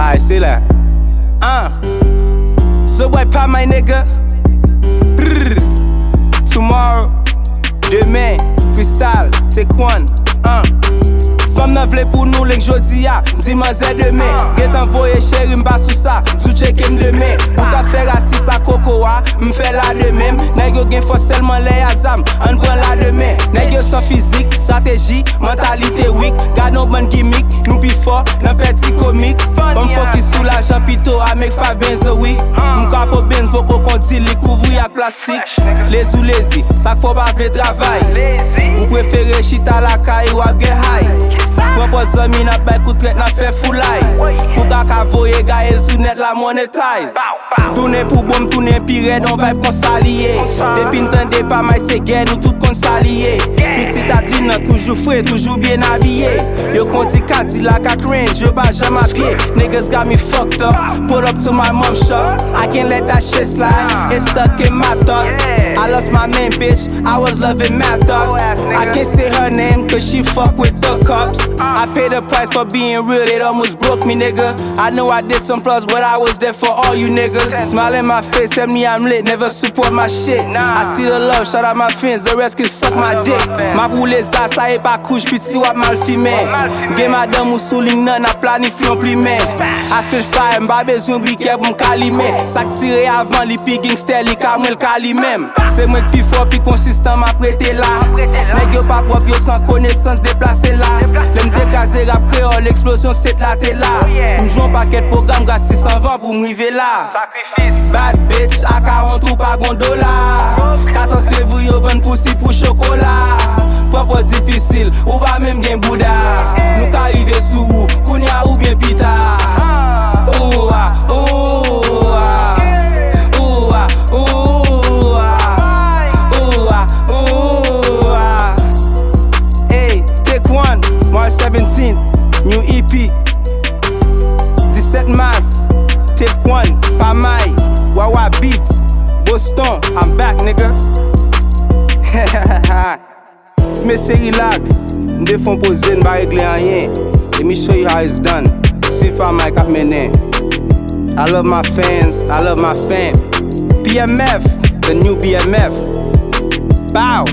Alright, c'est là. So boy, pas my nigga. Tomorrow, demain, freestyle, take one. Femme nan vle pou nou lèk jodi ya, diman zè demè. Get envoye chéri mba sou sa, djou cheke m demè. Ou ta fè rasi sa koko wa, m fè la demèm. Nèg yo gen fòs selman lè azam, an pren la demè. Nèg yo san fizik, stratégie, mentalité weak. Gade nou ban gimmick, nou pi fò, nan fè ti komik. Bon focus sou l'argent pito, a mek fa benz oui. M kapo benz boko konti li kouvri ak plastik. Les ou lazy, sak fò pa vle travay. Ou prefere chita la kay ou ap get high. Propos zami na bay koutret na fe fulay. Kouta ka voye gaye sou net la monetize. Tourne pou bom, tourne pire, don vibe kon salye. Depi n'tende pa may se gen, nou tout kon salye. Petit atlin nan toujou fre, toujou bien habillé. Yo konti Cadillac ak Range, yo pa jam a pied. Niggas got me fucked up, put up to my mom shop. I can't let that shit slide, it's stuck in my thoughts. I lost my main bitch, I was loving Mad Dogs. I can't say her name cause she fuck with the cops. I paid the price for being real, it almost broke me, nigga. I know I did some flaws, but I was there for all you niggas. Smile in my face, tell me I'm lit, never support my shit. I see the love, shout out my fans, the rest can suck my dick. Ma pou les as, sa e pa kouj, piti wap mal filmé. Gen madame ou souling nan, a planifi yon plimè. I spit fire, mba bezwen brike pou mkalime. Sak tire avan, li pi gangster, li ka mwen kalimem. Se mwen pi fort, pi konsistant, ma prete la. Nèg yo pa prop, yo sans connaissance, déplacé la. Lem dekaze rap créole, l'explosion c'est la te la. M'joue paquet programme gratis 120 pour m'river là. Bad bitch, à 40 ou pas $1. 14 lèvres yo vend poussi pour chocolat. Propos difficile, ou pas même gen bouda. Nou ka rive sou, kounya ou bien pita. Ouah, ouah. Ouah, ouah. Ouah, ouah. Hey, take one, March 17th, new EP. 17 mars, take one, Pamay, Wawa Beats, Boston, I'm back, nigga. Smith relax, m'de fon pose, m'ba regle rien. Let me show you how it's done. See Pamay kap menen. I love my fans, I love my fam. BMF, the new BMF. Bow.